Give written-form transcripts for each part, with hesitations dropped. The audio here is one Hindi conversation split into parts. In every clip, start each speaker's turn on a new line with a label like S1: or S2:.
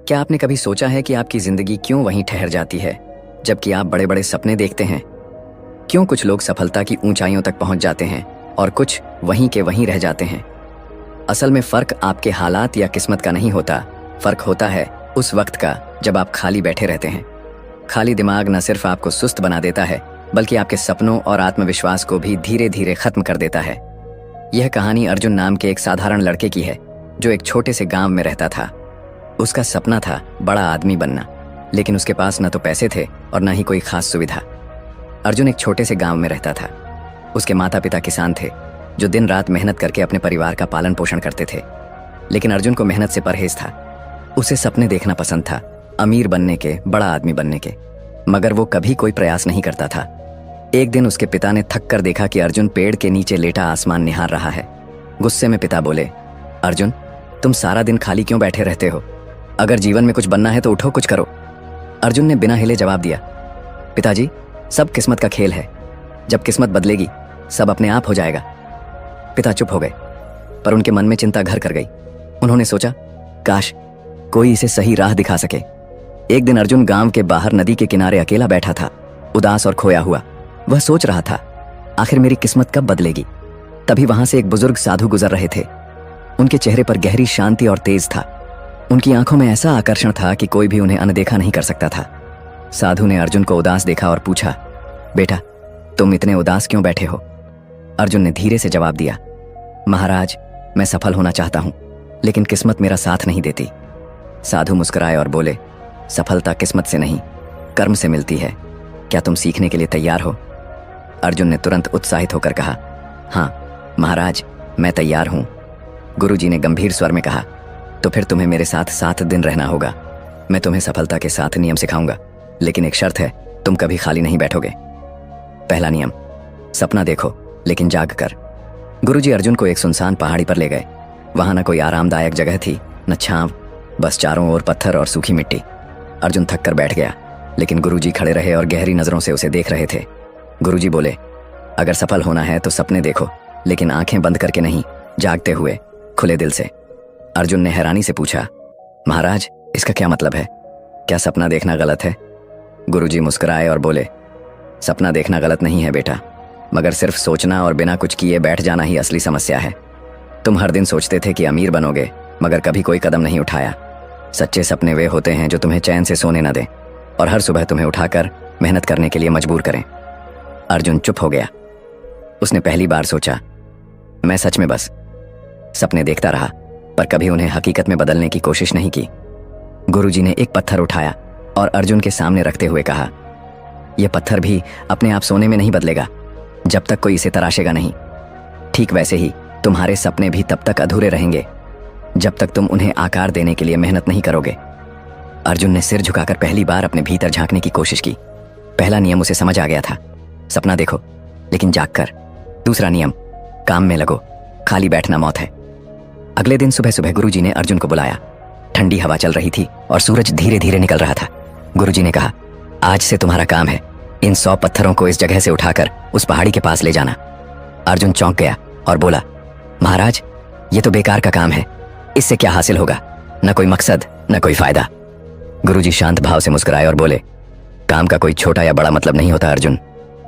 S1: क्या आपने कभी सोचा है कि आपकी जिंदगी क्यों वहीं ठहर जाती है जबकि आप बड़े बड़े सपने देखते हैं? क्यों कुछ लोग सफलता की ऊंचाइयों तक पहुंच जाते हैं और कुछ वहीं के वहीं रह जाते हैं? असल में फर्क आपके हालात या किस्मत का नहीं होता, फर्क होता है उस वक्त का जब आप खाली बैठे रहते हैं। खाली दिमाग न सिर्फ आपको सुस्त बना देता है बल्कि आपके सपनों और आत्मविश्वास को भी धीरे धीरे खत्म कर देता है। यह कहानी अर्जुन नाम के एक साधारण लड़के की है जो एक छोटे से गांव में रहता था। उसका सपना था बड़ा आदमी बनना, लेकिन उसके पास न तो पैसे थे और न ही कोई खास सुविधा। अर्जुन एक छोटे से गांव में रहता था। उसके माता पिता किसान थे जो दिन रात मेहनत करके अपने परिवार का पालन पोषण करते थे, लेकिन अर्जुन को मेहनत से परहेज था। उसे सपने देखना पसंद था, अमीर बनने के, बड़ा आदमी बनने के, मगर वो कभी कोई प्रयास नहीं करता था। एक दिन उसके पिता ने थक कर देखा कि अर्जुन पेड़ के नीचे लेटा आसमान निहार रहा है। गुस्से में पिता बोले, अर्जुन, तुम सारा दिन खाली क्यों बैठे रहते हो? अगर जीवन में कुछ बनना है तो उठो, कुछ करो। अर्जुन ने बिना हिले जवाब दिया, पिताजी, सब किस्मत का खेल है। जब किस्मत बदलेगी सब अपने आप हो जाएगा। पिता चुप हो गए, पर उनके मन में चिंता घर कर गई। उन्होंने सोचा, काश कोई इसे सही राह दिखा सके। एक दिन अर्जुन गांव के बाहर नदी के किनारे अकेला बैठा था, उदास और खोया हुआ। वह सोच रहा था, आखिर मेरी किस्मत कब बदलेगी? तभी वहां से एक बुजुर्ग साधु गुजर रहे थे। उनके चेहरे पर गहरी शांति और तेज था। उनकी आंखों में ऐसा आकर्षण था कि कोई भी उन्हें अनदेखा नहीं कर सकता था। साधु ने अर्जुन को उदास देखा और पूछा, बेटा, तुम इतने उदास क्यों बैठे हो? अर्जुन ने धीरे से जवाब दिया, महाराज, मैं सफल होना चाहता हूं, लेकिन किस्मत मेरा साथ नहीं देती। साधु मुस्कुराए और बोले, सफलता किस्मत से नहीं, कर्म से मिलती है। क्या तुम सीखने के लिए तैयार हो? अर्जुन ने तुरंत उत्साहित होकर कहा, हाँ महाराज, मैं तैयार हूं। गुरुजी ने गंभीर स्वर में कहा, तो फिर तुम्हें मेरे साथ 7 दिन रहना होगा। मैं तुम्हें सफलता के 7 नियम सिखाऊंगा, लेकिन एक शर्त है, तुम कभी खाली नहीं बैठोगे। पहला नियम, सपना देखो लेकिन जाग कर। गुरुजी अर्जुन को एक सुनसान पहाड़ी पर ले गए। वहां न कोई आरामदायक जगह थी, न छांव, बस चारों ओर पत्थर और सूखी मिट्टी। अर्जुन थक कर बैठ गया, लेकिन गुरुजी खड़े रहे और गहरी नजरों से उसे देख रहे थे। गुरुजी बोले, अगर सफल होना है तो सपने देखो, लेकिन आंखें बंद करके नहीं, जागते हुए, खुले दिल से। अर्जुन ने हैरानी से पूछा, महाराज, इसका क्या मतलब है? क्या सपना देखना गलत है? गुरुजी मुस्कुराए और बोले, सपना देखना गलत नहीं है बेटा, मगर सिर्फ सोचना और बिना कुछ किए बैठ जाना ही असली समस्या है। तुम हर दिन सोचते थे कि अमीर बनोगे, मगर कभी कोई कदम नहीं उठाया। सच्चे सपने वे होते हैं जो तुम्हें चैन से सोने न दें और हर सुबह तुम्हें उठाकर मेहनत करने के लिए मजबूर करें। अर्जुन चुप हो गया। उसने पहली बार सोचा, मैं सच में बस सपने देखता रहा, पर कभी उन्हें हकीकत में बदलने की कोशिश नहीं की। गुरुजी ने एक पत्थर उठाया और अर्जुन के सामने रखते हुए कहा, यह पत्थर भी अपने आप सोने में नहीं बदलेगा जब तक कोई इसे तराशेगा नहीं। ठीक वैसे ही तुम्हारे सपने भी तब तक अधूरे रहेंगे जब तक तुम उन्हें आकार देने के लिए मेहनत नहीं करोगे। अर्जुन ने सिर झुकाकर पहली बार अपने भीतर झांकने की कोशिश की। पहला नियम उसे समझ आ गया था, सपना देखो लेकिन जाग कर। दूसरा नियम, काम में लगो, खाली बैठना मौत है। अगले दिन सुबह सुबह गुरुजी ने अर्जुन को बुलाया। ठंडी हवा चल रही थी और सूरज धीरे धीरे निकल रहा था। गुरुजी ने कहा, आज से तुम्हारा काम है इन 100 पत्थरों को इस जगह से उठाकर उस पहाड़ी के पास ले जाना। अर्जुन चौंक गया और बोला, महाराज, ये तो बेकार का काम है, इससे क्या हासिल होगा? न कोई मकसद, न कोई फायदा। गुरुजी शांत भाव से मुस्कुराए और बोले, काम का कोई छोटा या बड़ा मतलब नहीं होता अर्जुन।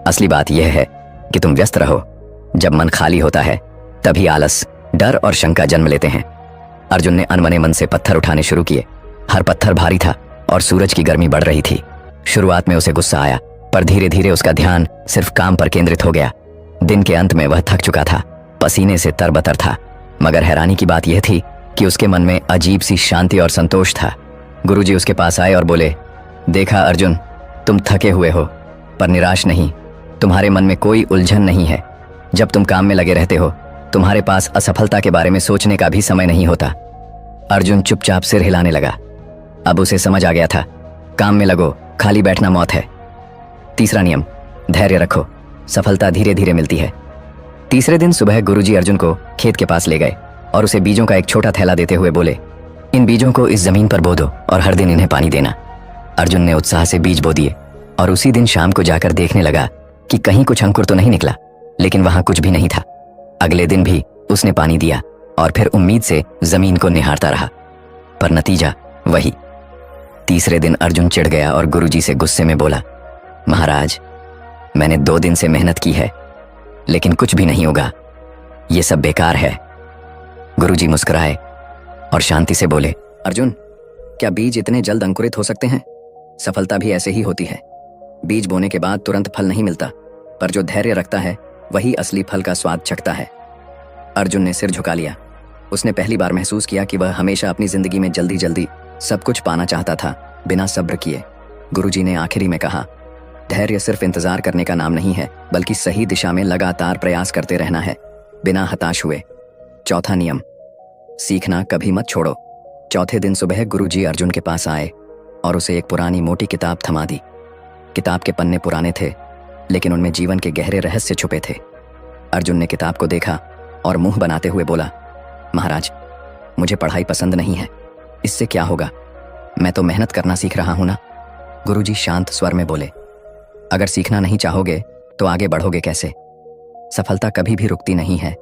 S1: असली बात यह है कि तुम व्यस्त रहो। जब मन खाली होता है तभी आलस, डर और शंका जन्म लेते हैं। अर्जुन ने अनमने मन से पत्थर उठाने शुरू किए। हर पत्थर भारी था और सूरज की गर्मी बढ़ रही थी। शुरुआत में उसे गुस्सा आया, पर धीरे धीरे उसका ध्यान सिर्फ काम पर केंद्रित हो गया। दिन के अंत में वह थक चुका था, पसीने से तरबतर था, मगर हैरानी की बात यह थी कि उसके मन में अजीब सी शांति और संतोष था। गुरुजी उसके पास आए और बोले, देखा अर्जुन, तुम थके हुए हो पर निराश नहीं। तुम्हारे मन में कोई उलझन नहीं है। जब तुम काम में लगे रहते हो तुम्हारे पास असफलता के बारे में सोचने का भी समय नहीं होता। अर्जुन चुपचाप सिर हिलाने लगा। अब उसे समझ आ गया था, काम में लगो, खाली बैठना मौत है। तीसरा नियम, धैर्य रखो, सफलता धीरे धीरे मिलती है। तीसरे दिन सुबह गुरुजी अर्जुन को खेत के पास ले गए और उसे बीजों का एक छोटा थैला देते हुए बोले, इन बीजों को इस जमीन पर बो दो और हर दिन इन्हें पानी देना। अर्जुन ने उत्साह से बीज बो दिए और उसी दिन शाम को जाकर देखने लगा कि कहीं कुछ अंकुर तो नहीं निकला, लेकिन वहां कुछ भी नहीं था। अगले दिन भी उसने पानी दिया और फिर उम्मीद से जमीन को निहारता रहा, पर नतीजा वही। तीसरे दिन अर्जुन चिढ़ गया और गुरुजी से गुस्से में बोला, महाराज, मैंने 2 दिन से मेहनत की है, लेकिन कुछ भी नहीं होगा, ये सब बेकार है। गुरुजी मुस्कुराए और शांति से बोले, अर्जुन, क्या बीज इतने जल्द अंकुरित हो सकते हैं? सफलता भी ऐसे ही होती है। बीज बोने के बाद तुरंत फल नहीं मिलता, पर जो धैर्य रखता है वही असली फल का स्वाद चखता है। अर्जुन ने सिर झुका लिया। उसने पहली बार महसूस किया कि वह हमेशा अपनी जिंदगी में जल्दी जल्दी सब कुछ पाना चाहता था, बिना सब्र किए। गुरुजी ने आखिरी में कहा, धैर्य सिर्फ इंतजार करने का नाम नहीं है, बल्कि सही दिशा में लगातार प्रयास करते रहना है, बिना हताश हुए। चौथा नियम, सीखना कभी मत छोड़ो। चौथे दिन सुबह गुरुजी अर्जुन के पास आए और उसे एक पुरानी मोटी किताब थमा दी। किताब के पन्ने पुराने थे, लेकिन उनमें जीवन के गहरे रहस्य छुपे थे। अर्जुन ने किताब को देखा और मुंह बनाते हुए बोला, महाराज, मुझे पढ़ाई पसंद नहीं है, इससे क्या होगा? मैं तो मेहनत करना सीख रहा हूं ना। गुरुजी शांत स्वर में बोले, अगर सीखना नहीं चाहोगे तो आगे बढ़ोगे कैसे? सफलता कभी भी रुकती नहीं है,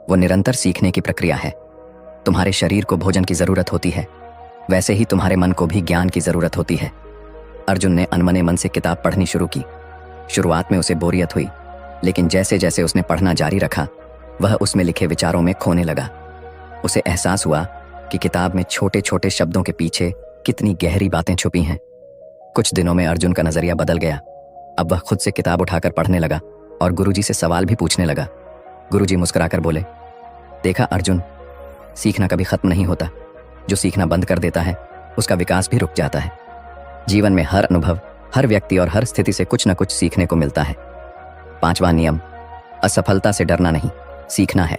S1: वो निरंतर सीखने की प्रक्रिया है। तुम्हारे शरीर को भोजन की जरूरत होती है, वैसे ही तुम्हारे मन को भी ज्ञान की जरूरत होती है। अर्जुन ने अनमने मन से किताब पढ़नी शुरू की। शुरुआत में उसे बोरियत हुई, लेकिन जैसे जैसे उसने पढ़ना जारी रखा, वह उसमें लिखे विचारों में खोने लगा। उसे एहसास हुआ कि किताब में छोटे छोटे शब्दों के पीछे कितनी गहरी बातें छुपी हैं। कुछ दिनों में अर्जुन का नजरिया बदल गया। अब वह खुद से किताब उठाकर पढ़ने लगा और गुरुजी से सवाल भी पूछने लगा। गुरुजी मुस्कुराकर बोले, देखा अर्जुन, सीखना कभी खत्म नहीं होता। जो सीखना बंद कर देता है उसका विकास भी रुक जाता है। जीवन में हर अनुभव, हर व्यक्ति और हर स्थिति से कुछ न कुछ सीखने को मिलता है। 5वां नियम, असफलता से डरना नहीं, सीखना है।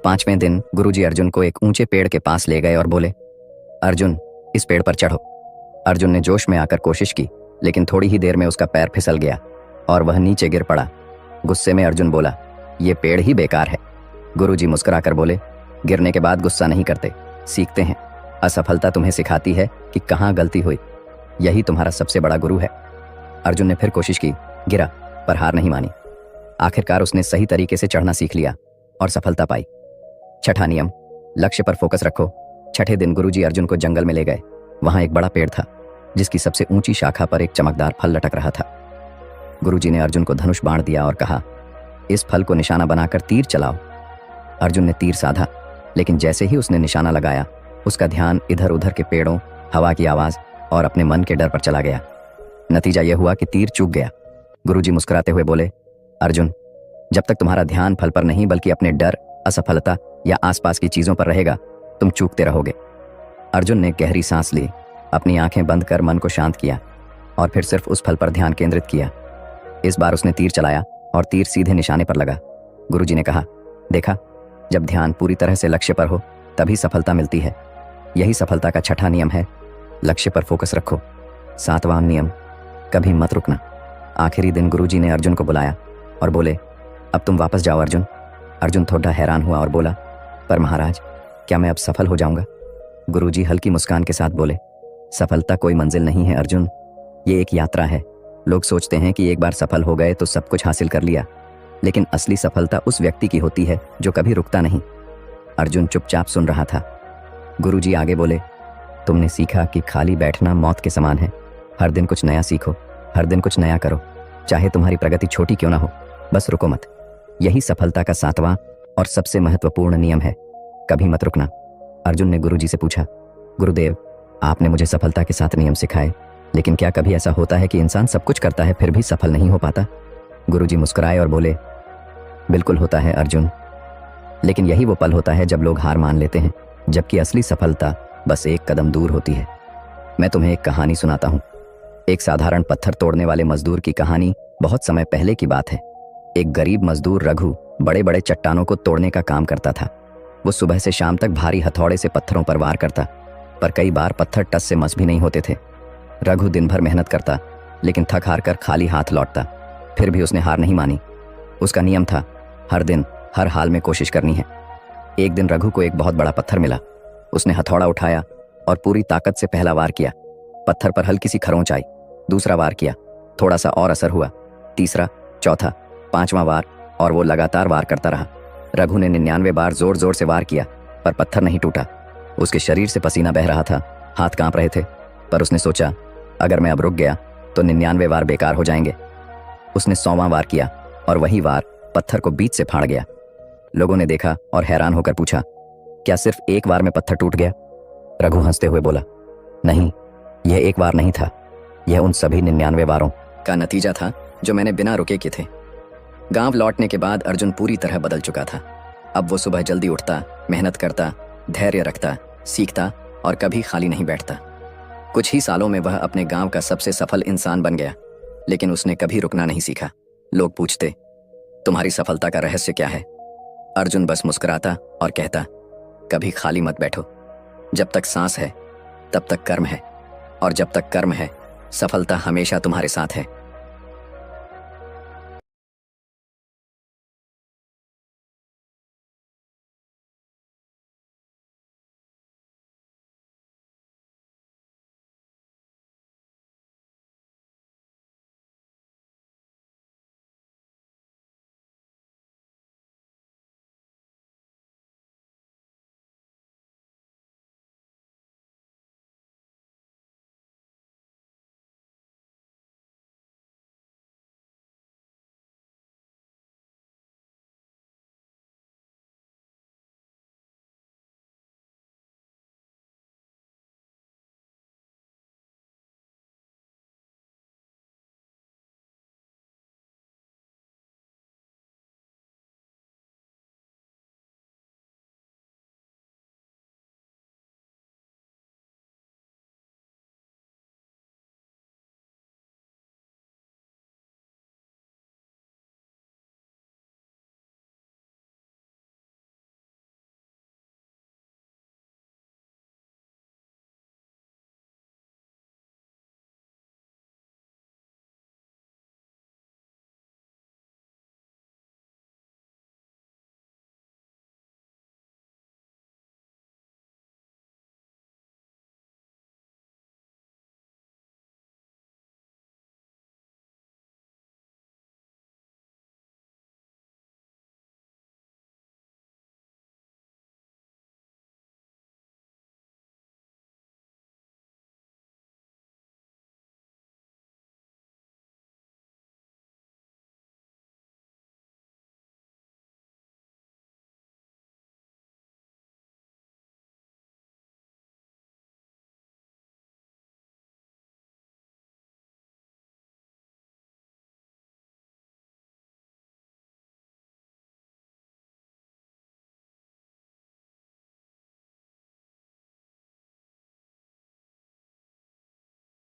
S1: 5वें दिन गुरुजी अर्जुन को एक ऊंचे पेड़ के पास ले गए और बोले, अर्जुन, इस पेड़ पर चढ़ो। अर्जुन ने जोश में आकर कोशिश की, लेकिन थोड़ी ही देर में उसका पैर फिसल गया और वह नीचे गिर पड़ा। गुस्से में अर्जुन बोला, ये पेड़ ही बेकार है। गुरुजी मुस्कुराकर बोले, गिरने के बाद गुस्सा नहीं करते, सीखते हैं। असफलता तुम्हें सिखाती है कि कहाँ गलती हुई, यही तुम्हारा सबसे बड़ा गुरु है। अर्जुन ने फिर कोशिश की, गिरा, पर हार नहीं मानी। आखिरकार उसने सही तरीके से चढ़ना सीख लिया और सफलता पाई। 6ठा नियम, लक्ष्य पर फोकस रखो। 6ठे दिन गुरुजी अर्जुन को जंगल में ले गए। वहां एक बड़ा पेड़ था, जिसकी सबसे ऊंची शाखा पर एक चमकदार फल लटक रहा था। गुरुजी ने अर्जुन को धनुष बाण दिया और कहा, इस फल को निशाना बनाकर तीर चलाओ। अर्जुन ने तीर साधा, लेकिन जैसे ही उसने निशाना लगाया, उसका ध्यान इधर उधर के पेड़ों, हवा की आवाज और अपने मन के डर पर चला गया। नतीजा यह हुआ कि तीर चूक गया। गुरुजी मुस्कुराते हुए बोले, अर्जुन, जब तक तुम्हारा ध्यान फल पर नहीं बल्कि अपने डर, असफलता या आसपास की चीजों पर रहेगा, तुम चूकते रहोगे। अर्जुन ने गहरी सांस ली, अपनी आंखें बंद कर मन को शांत किया और फिर सिर्फ उस फल पर ध्यान केंद्रित किया। इस बार उसने तीर चलाया और तीर सीधे निशाने पर लगा। गुरुजी ने कहा, देखा, जब ध्यान पूरी तरह से लक्ष्य पर हो तभी सफलता मिलती है। यही सफलता का 6ठा नियम है, लक्ष्य पर फोकस रखो। 7वां नियम, कभी मत रुकना। आखिरी दिन गुरुजी ने अर्जुन को बुलाया और बोले, अब तुम वापस जाओ अर्जुन। अर्जुन थोड़ा हैरान हुआ और बोला, पर महाराज, क्या मैं अब सफल हो जाऊंगा? गुरुजी हल्की मुस्कान के साथ बोले, सफलता कोई मंजिल नहीं है अर्जुन, ये एक यात्रा है। लोग सोचते हैं कि एक बार सफल हो गए तो सब कुछ हासिल कर लिया, लेकिन असली सफलता उस व्यक्ति की होती है जो कभी रुकता नहीं। अर्जुन चुपचाप सुन रहा था। गुरुजी आगे बोले, तुमने सीखा कि खाली बैठना मौत के समान है। हर दिन कुछ नया सीखो, हर दिन कुछ नया करो, चाहे तुम्हारी प्रगति छोटी क्यों ना हो, बस रुको मत। यही सफलता का 7वां और सबसे महत्वपूर्ण नियम है, कभी मत रुकना। अर्जुन ने गुरुजी से पूछा, गुरुदेव, आपने मुझे सफलता के 7 नियम सिखाए, लेकिन क्या कभी ऐसा होता है कि इंसान सब कुछ करता है फिर भी सफल नहीं हो पाता? गुरुजी मुस्कुराए और बोले, बिल्कुल होता है अर्जुन, लेकिन यही वो पल होता है जब लोग हार मान लेते हैं, जबकि असली सफलता बस एक कदम दूर होती है। मैं तुम्हें एक कहानी सुनाता हूँ। एक साधारण पत्थर तोड़ने वाले मजदूर की कहानी। बहुत समय पहले की बात है। एक गरीब मजदूर रघु बड़े बड़े चट्टानों को तोड़ने का काम करता था। वो सुबह से शाम तक भारी हथौड़े से पत्थरों पर वार करता, पर कई बार पत्थर टस से मस भी नहीं होते थे। रघु दिन भर मेहनत करता, लेकिन थक हार कर खाली हाथ लौटता। फिर भी उसने हार नहीं मानी। उसका नियम था, हर दिन हर हाल में कोशिश करनी है। एक दिन रघु को एक बहुत बड़ा पत्थर मिला। उसने हथौड़ा उठाया और पूरी ताकत से पहला वार किया। पत्थर पर हल्की सी खरोंच आई। दूसरा वार किया, थोड़ा सा और असर हुआ। तीसरा, चौथा, 5वां वार, और वो लगातार वार करता रहा। रघु ने 99 बार जोर जोर से वार किया, पर पत्थर नहीं टूटा। उसके शरीर से पसीना बह रहा था, हाथ कांप रहे थे, पर उसने सोचा, अगर मैं अब रुक गया तो 99 वार बेकार हो जाएंगे। उसने 100वां वार किया और वही वार पत्थर को बीच से फाड़ गया। लोगों ने देखा और हैरान होकर पूछा, क्या सिर्फ एक वार में पत्थर टूट गया? रघु हंसते हुए बोला, नहीं, यह एक वार नहीं था, यह उन सभी 99 वारों का नतीजा था जो मैंने बिना रुके किए थे। गांव लौटने के बाद अर्जुन पूरी तरह बदल चुका था। अब वो सुबह जल्दी उठता, मेहनत करता, धैर्य रखता, सीखता और कभी खाली नहीं बैठता। कुछ ही सालों में वह अपने गांव का सबसे सफल इंसान बन गया। लेकिन उसने कभी रुकना नहीं सीखा। लोग पूछते, तुम्हारी सफलता का रहस्य क्या है? अर्जुन बस मुस्कुराता और कहता, कभी खाली मत बैठो। जब तक सांस है तब तक कर्म है, और जब तक कर्म है सफलता हमेशा तुम्हारे साथ है।